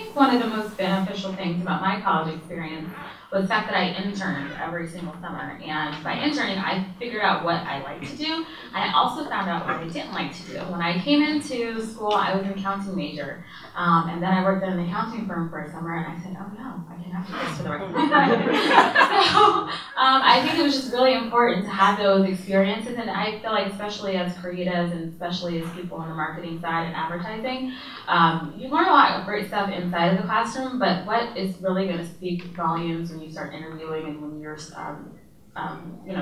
think one of the most beneficial things about my college experience was the fact that I interned every single summer. And by interning, I figured out what I liked to do. I also found out what I didn't like to do. When I came into school, I was an accounting major. And then I worked at an accounting firm for a summer, and I said, oh no, I cannot do this for the rest of my life. So I think it was just really important to have those experiences. And I feel like especially as creatives and especially as people on the marketing side and advertising, you learn a lot of great stuff inside of the classroom, but what is really going to speak volumes when you start interviewing and when you're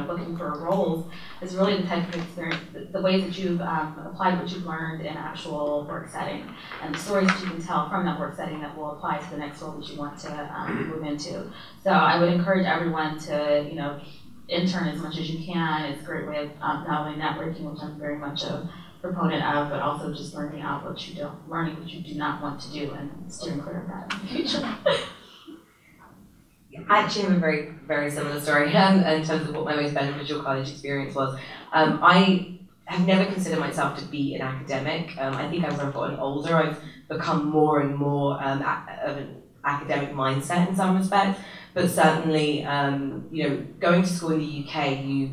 looking for roles is really the type of experience, the ways that you've applied what you've learned in actual work setting, and the stories that you can tell from that work setting that will apply to the next role that you want to move into. So I would encourage everyone to, intern as much as you can. It's a great way of not only networking, which I'm very much a proponent of, but also just learning what you do not want to do and steering clear of that in the future. I actually have a very, very similar story in terms of what my most beneficial college experience was. I have never considered myself to be an academic. I think as I've gotten older, I've become more and more of an academic mindset in some respects. But certainly, going to school in the UK,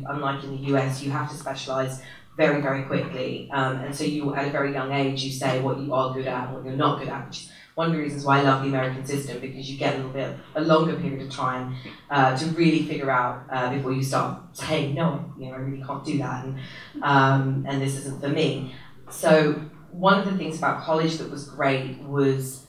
unlike in the US, you have to specialise very, very quickly. And so at a very young age, you say what you are good at and what you're not good at, which is one of the reasons why I love the American system, because you get a longer period of time to really figure out before you start saying, no, I really can't do that, and this isn't for me. So one of the things about college that was great was,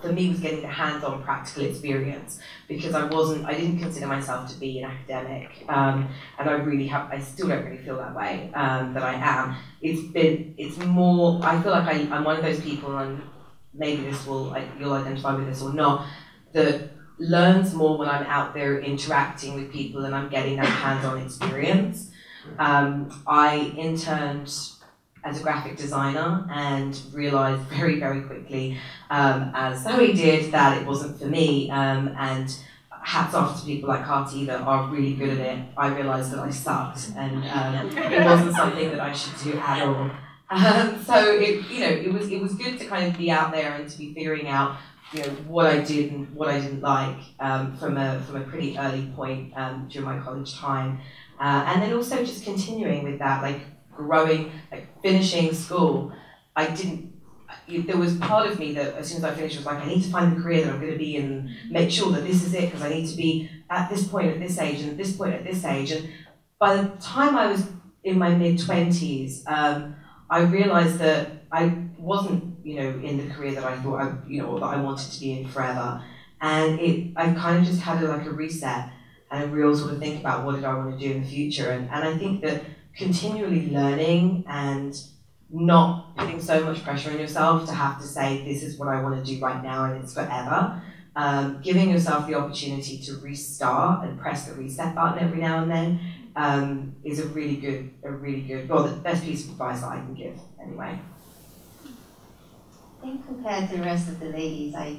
for me, was getting the hands-on practical experience, because I didn't consider myself to be an academic, and I still don't really feel that way, that I am. It's more, I feel like I'm one of those people, and maybe you'll identify with this or not, that learns more when I'm out there interacting with people and I'm getting that hands-on experience. I interned as a graphic designer and realised very, very quickly, as Zoe did, that it wasn't for me, and hats off to people like Kati that are really good at it. I realised that I sucked, and it wasn't something that I should do at all. So it was good to kind of be out there and to be figuring out what I did and what I didn't like from a pretty early point during my college time, and then also just continuing with that, growing, finishing school. There was part of me that as soon as I finished was I need to find the career that I'm going to be in and make sure that this is it, because I need to be at this point at this age and at this point at this age. And by the time I was in my mid-20s, I realised that I wasn't, in the career that I thought that I wanted to be in forever. And I kind of just had a reset and a real sort of think about what did I want to do in the future. And I think that continually learning and not putting so much pressure on yourself to have to say, this is what I want to do right now and it's forever. Giving yourself the opportunity to restart and press the reset button every now and then is a really good, the best piece of advice that I can give, anyway. I think compared to the rest of the ladies, I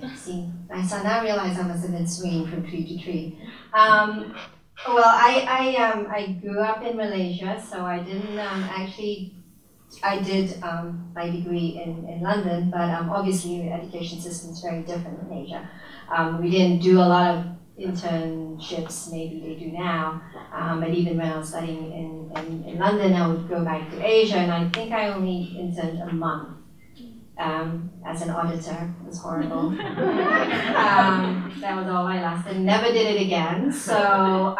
now realize I must have been swinging from tree to tree. Well, I grew up in Malaysia, so I didn't I did my degree in London, but obviously the education system is very different in Asia. We didn't do a lot of internships, maybe they do now, but even when I was studying in London, I would go back to Asia, and I think I only interned a month as an auditor. It was horrible. That was all I lasted. Never did it again. So,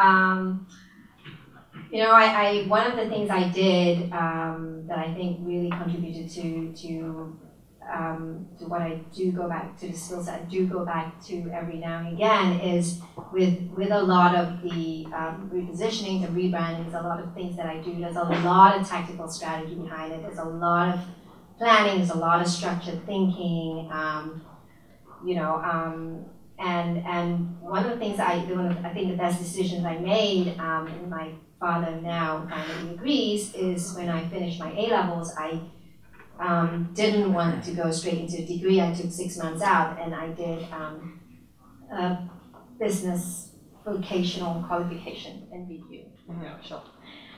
one of the things I did that I think really contributed to what I do go back to, the skills that I do go back to every now and again, is with a lot of the repositioning, the rebranding, there's a lot of things that I do. There's a lot of tactical strategy behind it. There's a lot of planning. There's a lot of structured thinking. And one of the things I think the best decisions I made, and my father now finally agrees, is when I finished my A-levels, I didn't want to go straight into a degree. I took 6 months out, and I did a business vocational qualification and review. Sure.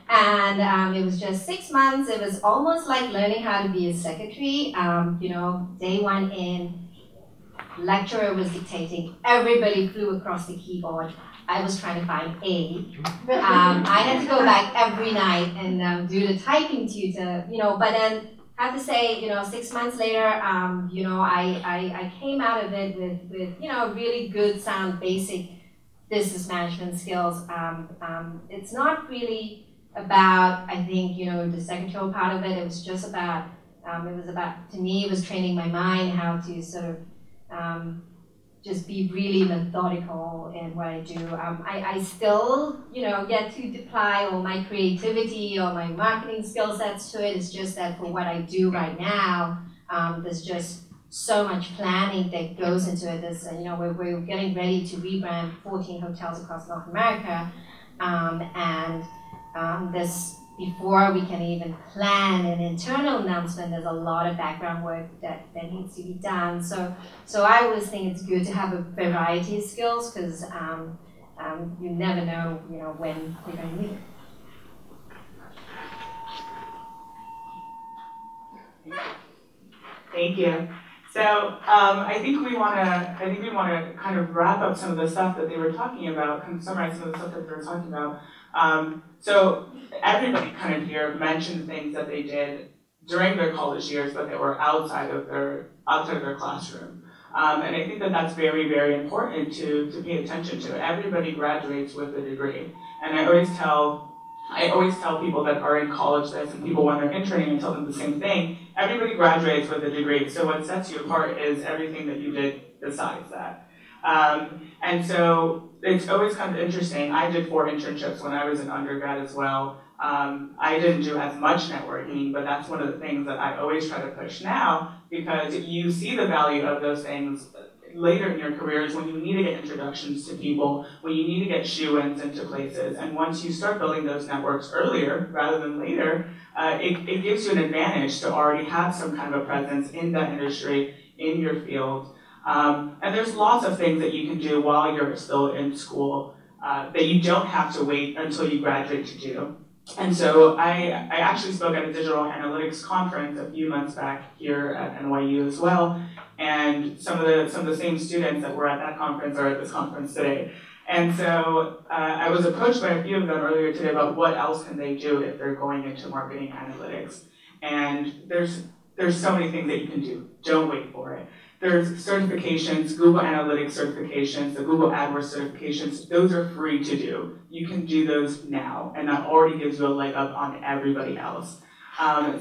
And it was just 6 months. It was almost like learning how to be a secretary. Day one in, lecturer was dictating, everybody flew across the keyboard. I was trying to find A. I had to go back every night and do the typing tutor, but then I have to say, 6 months later, I came out of it with really good, sound, basic business management skills. It's not really about, I think, the secretarial part of it. It was just about, to me, it was training my mind how to sort of just be really methodical in what I do. I still, get to apply all my creativity or my marketing skill sets to it. It's just that for what I do right now, there's just so much planning that goes into it. There's, we're getting ready to rebrand 14 hotels across North America, and this, before we can even plan an internal announcement, there's a lot of background work that needs to be done. So I always think it's good to have a variety of skills, because you never know, when you're going to need it. Thank you. So I think we want to kind of wrap up some of the stuff that they were talking about, kind of summarize some of the stuff that they were talking about. So everybody kind of here mentioned things that they did during their college years, but that were outside of their classroom. And I think that that's very, very important to pay attention to. Everybody graduates with a degree, and I always tell people that are in college this, and people when they're interning, I tell them the same thing. Everybody graduates with a degree, so what sets you apart is everything that you did besides that. And so it's always kind of interesting. I did 4 internships when I was an undergrad as well. I didn't do as much networking, but that's one of the things that I always try to push now, because you see the value of those things later in your careers when you need to get introductions to people, when you need to get shoe-ins into places. And once you start building those networks earlier rather than later, it gives you an advantage to already have some kind of a presence in that industry, in your field. And there's lots of things that you can do while you're still in school that you don't have to wait until you graduate to do. And so I actually spoke at a digital analytics conference a few months back here at NYU as well. And some of the same students that were at that conference are at this conference today. And so I was approached by a few of them earlier today about what else can they do if they're going into marketing analytics. And there's so many things that you can do. Don't wait for it. There's certifications, Google Analytics certifications, the Google AdWords certifications. Those are free to do. You can do those now, and that already gives you a leg up on everybody else.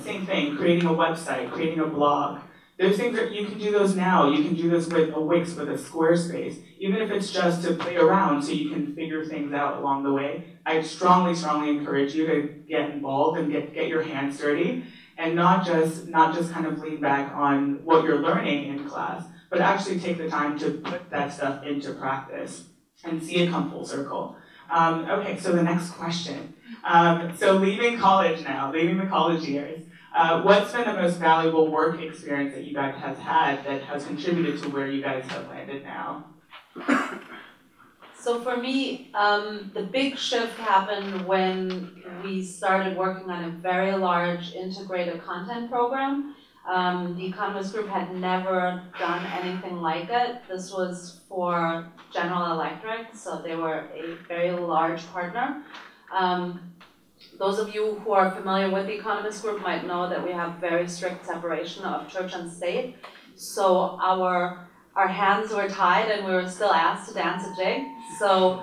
Same thing, creating a website, creating a blog. Those things, you can do those now. You can do this with a Wix, with a Squarespace, even if it's just to play around so you can figure things out along the way. I strongly, strongly encourage you to get involved and get your hands dirty, and not just kind of lean back on what you're learning in class, but actually take the time to put that stuff into practice and see it come full circle. Okay, so the next question. So leaving college now, leaving the college years, what's been the most valuable work experience that you guys have had that has contributed to where you guys have landed now? So for me, the big shift happened when we started working on a very large integrated content program. The Economist Group had never done anything like it. This was for General Electric, so they were a very large partner. Those of you who are familiar with the Economist Group might know that we have very strict separation of church and state. So our hands were tied and we were still asked to dance a jig. So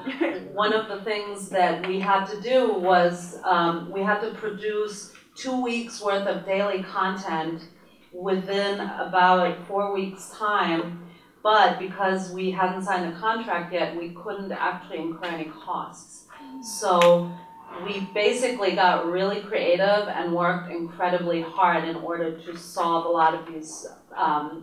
one of the things that we had to do was we had to produce 2 weeks worth of daily content within about 4 weeks' time. But because we hadn't signed a contract yet, we couldn't actually incur any costs. So we basically got really creative and worked incredibly hard in order to solve a lot of these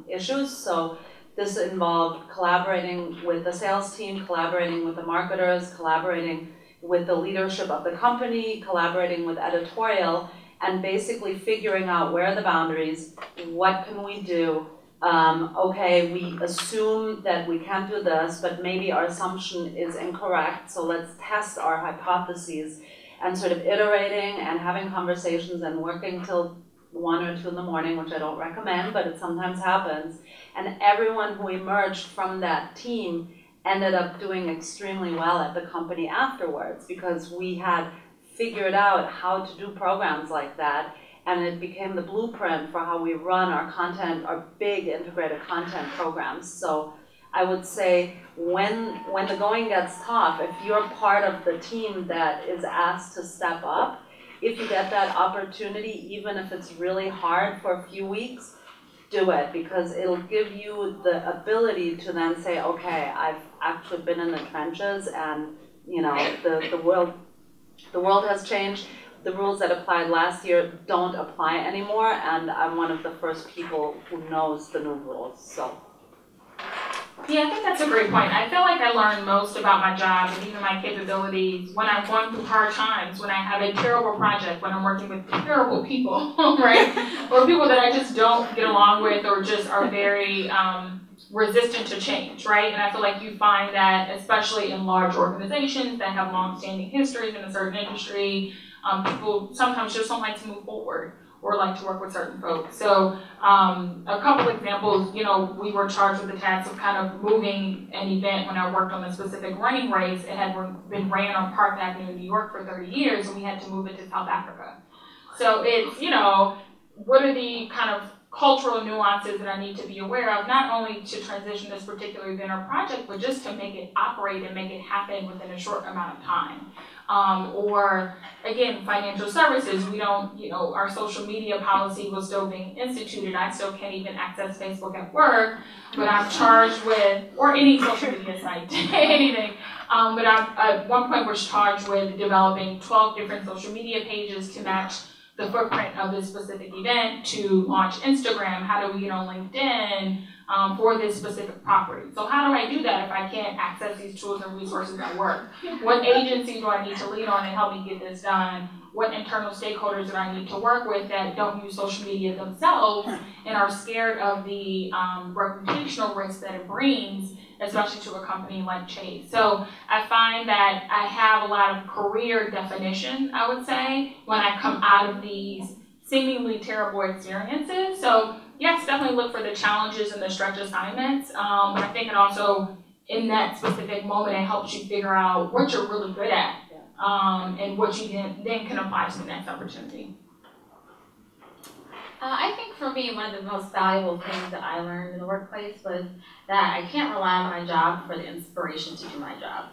issues. So this involved collaborating with the sales team, collaborating with the marketers, collaborating with the leadership of the company, collaborating with editorial, and basically figuring out where are the boundaries, what can we do. Okay, we assume that we can't do this, but maybe our assumption is incorrect, so let's test our hypotheses, and sort of iterating and having conversations and working till 1 or 2 in the morning, which I don't recommend, but it sometimes happens. And everyone who emerged from that team ended up doing extremely well at the company afterwards, because we had figured out how to do programs like that, and it became the blueprint for how we run our content, our big integrated content programs. So I would say when the going gets tough, if you're part of the team that is asked to step up, if you get that opportunity, even if it's really hard for a few weeks, do it, because it'll give you the ability to then say, okay, I've actually been in the trenches, and you know, the world has changed. The rules that applied last year don't apply anymore, and I'm one of the first people who knows the new rules. So. Yeah, I think that's a great point. I feel like I learned most about my job and even my capabilities when I'm going through hard times, when I have a terrible project, when I'm working with terrible people, right? Or people that I just don't get along with, or just are very resistant to change, right? And I feel like you find that, especially in large organizations that have long-standing histories in a certain industry, people sometimes just don't like to move forward or like to work with certain folks. So a couple examples, you know, we were charged with the task of kind of moving an event when I worked on a specific running race. It had been ran on Park Avenue in New York for 30 years, and we had to move it to South Africa. So it's, you know, what are the kind of cultural nuances that I need to be aware of, not only to transition this particular event or project, but just to make it operate and make it happen within a short amount of time. Or again, financial services, we don't, you know, our social media policy was still being instituted. I still can't even access Facebook at work, but I'm charged with, or any social media site, anything. But I, at one point, was charged with developing 12 different social media pages to match the footprint of this specific event, to launch Instagram. How do we get on LinkedIn for this specific property? So how do I do that if I can't access these tools and resources at work? What agency do I need to lean on and help me get this done? What internal stakeholders do I need to work with that don't use social media themselves and are scared of the reputational risk that it brings, especially to a company like Chase? So I find that I have a lot of career definition, I would say, when I come out of these seemingly terrible experiences. So yes, definitely look for the challenges and the stretch assignments, but I think it also, in that specific moment, it helps you figure out what you're really good at, and what you then can apply to the next opportunity. I think for me, one of the most valuable things that I learned in the workplace was that I can't rely on my job for the inspiration to do my job.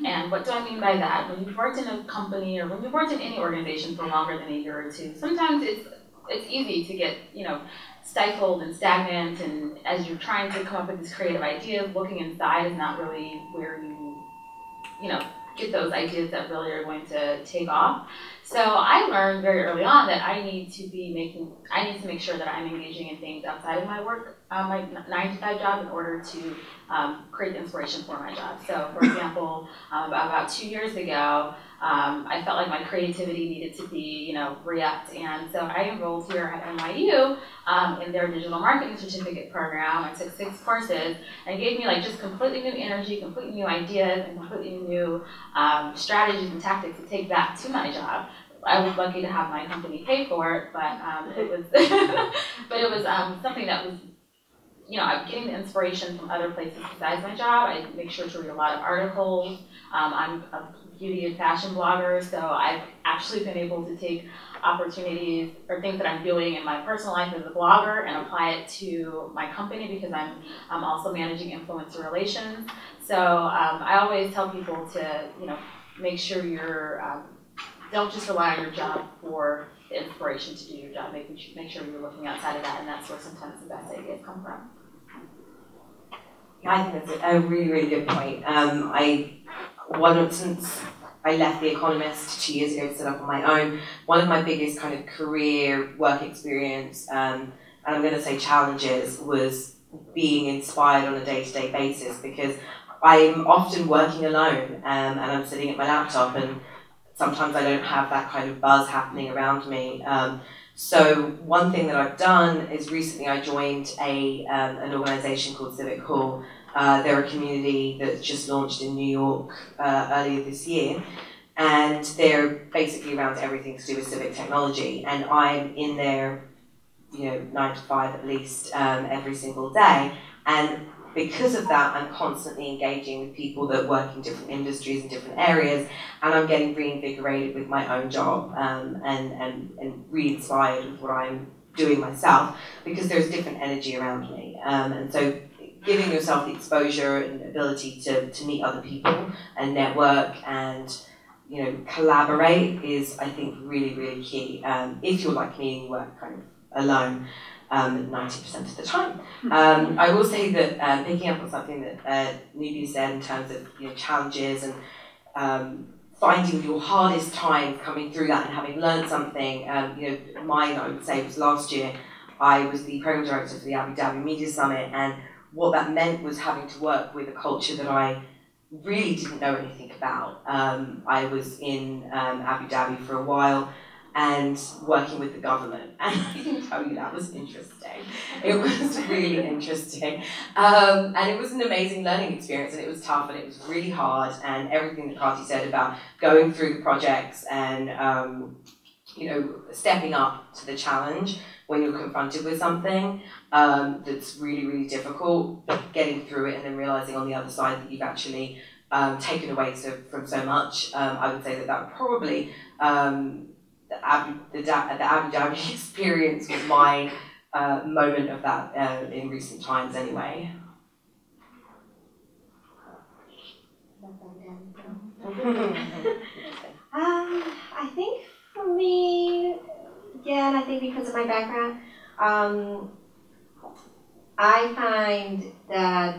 And what do I mean by that? When you've worked in a company, or when you've worked in any organization for longer than a year or two, sometimes it's easy to get, you know, stifled and stagnant, and as you're trying to come up with these creative ideas, looking inside is not really where you know, get those ideas that really are going to take off. So I learned very early on that I need to make sure that I'm engaging in things outside of my work, my 9-to-5 job, in order to create inspiration for my job. So for example, about 2 years ago, I felt like my creativity needed to be, you know, re-upped, and so I enrolled here at NYU in their digital marketing certificate program. I took 6 courses, and it gave me like just completely new energy, completely new ideas, and completely new strategies and tactics to take back to my job. I was lucky to have my company pay for it, but it was something that was, you know, I'm getting the inspiration from other places besides my job. I make sure to read a lot of articles. I'm a beauty and fashion blogger, so I've actually been able to take opportunities or things that I'm doing in my personal life as a blogger and apply it to my company, because I'm also managing influencer relations. So I always tell people to, you know, make sure you're don't just rely on your job for the inspiration to do your job. Make sure you're looking outside of that, and that's where sometimes the best ideas come from. Yeah, I think that's a really, really good point. Since I left The Economist 2 years ago to set up on my own, one of my biggest kind of career work experience, and I'm going to say challenges, was being inspired on a day-to-day basis, because I'm often working alone, and I'm sitting at my laptop, and sometimes I don't have that kind of buzz happening around me. So one thing that I've done is recently I joined an organisation called Civic Hall. They're a community that's just launched in New York earlier this year, and they're basically around everything to do with civic technology. And I'm in there 9 to 5 at least every single day. And because of that, I'm constantly engaging with people that work in different industries and different areas, and I'm getting reinvigorated with my own job and re-inspired with what I'm doing myself, because there's different energy around me. And so giving yourself the exposure and ability to meet other people and network and collaborate is, I think, really, really key. If you're like me and you work kind of alone, 90% of the time. I will say that picking up on something that Nubia said in terms of challenges and finding your hardest time coming through that and having learned something. Mine, I would say, was last year. I was the program director for the Abu Dhabi Media Summit, and what that meant was having to work with a culture that I really didn't know anything about. I was in Abu Dhabi for a while and working with the government, and I can tell you that was interesting. It was really interesting, and it was an amazing learning experience, and it was tough, and it was really hard, and everything that Kati said about going through the projects and stepping up to the challenge when you're confronted with something that's really, really difficult, but getting through it and then realizing on the other side that you've actually taken away from so much. I would say that would probably the Abu Dhabi experience was my moment of that in recent times anyway. I think for me, again, I think because of my background, I find that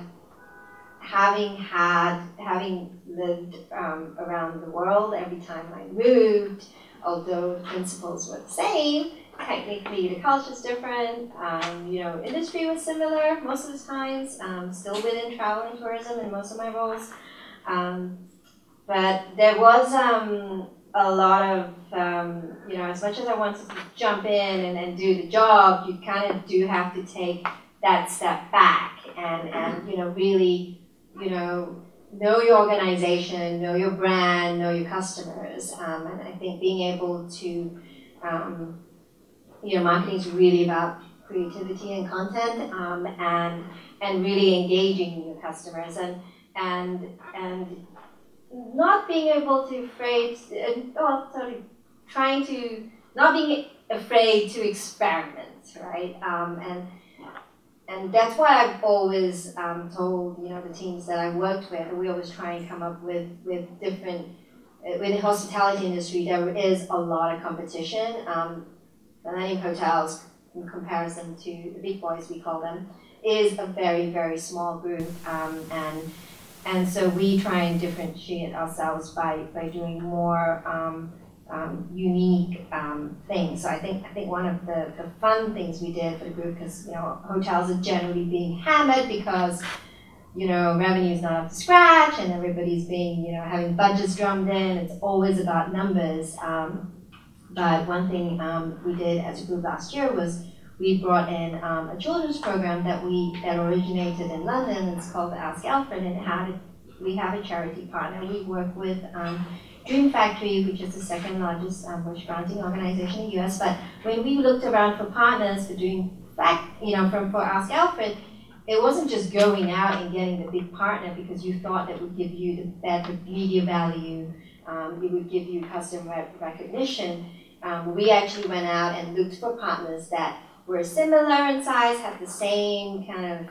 having lived around the world every time I moved, although the principles were the same, technically the culture's different, industry was similar most of the times, still within travel and tourism in most of my roles. But there was a lot of, as much as I wanted to jump in and do the job, you kind of do have to take that step back and really, know your organization, know your brand, know your customers. And I think being able to, marketing is really about creativity and content, and really engaging your customers and not being able to not being afraid to experiment, right? And that's why I've always told the teams that I worked with, we always try and come up with different. With the hospitality industry, there is a lot of competition. Millennium Hotels, in comparison to the big boys, we call them, is a very, very small group, and so we try and differentiate ourselves by doing more unique things. So I think one of the fun things we did for the group, because hotels are generally being hammered because revenue is not up to scratch and everybody's being having budgets drummed in. It's always about numbers. But one thing we did as a group last year was we brought in a children's program that originated in London. It's called the Ask Alfred, and we have a charity partner. We work with Dream Factory, which is the second largest bush granting organization in the US. But when we looked around for partners for for Ask Alfred, it wasn't just going out and getting the big partner because you thought that would give you the better media value, it would give you customer recognition. We actually went out and looked for partners that were similar in size, had the same kind of,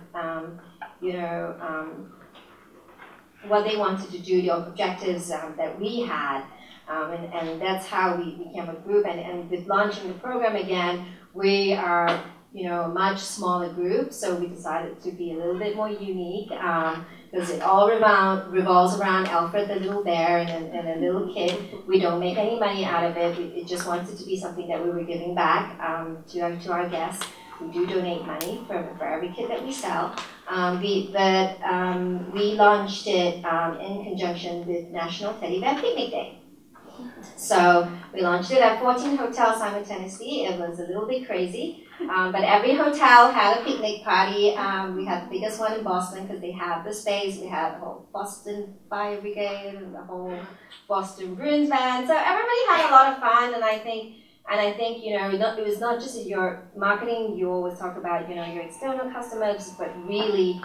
what they wanted to do, the objectives that we had, and that's how we became a group. And with launching the program again, we are a much smaller group, so we decided to be a little bit more unique, because it all revolves around Alfred the little bear and a little kid. We don't make any money out of it. It just wanted to be something that we were giving back to our guests. We do donate money for every kit that we sell. We launched it in conjunction with National Teddy Bear Picnic Day. So we launched it at 14 hotels simultaneously. It was a little bit crazy, but every hotel had a picnic party. We had the biggest one in Boston because they had the space. We had the whole Boston Fire Brigade and the whole Boston Bruins band. So everybody had a lot of fun, and I think And I think, it was not just your marketing, you always talk about, your external customers, but really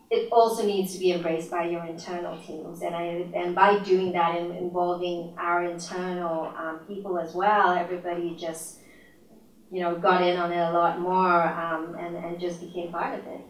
it also needs to be embraced by your internal teams. And by doing that and involving our internal people as well, everybody just, got in on it a lot more and just became part of it.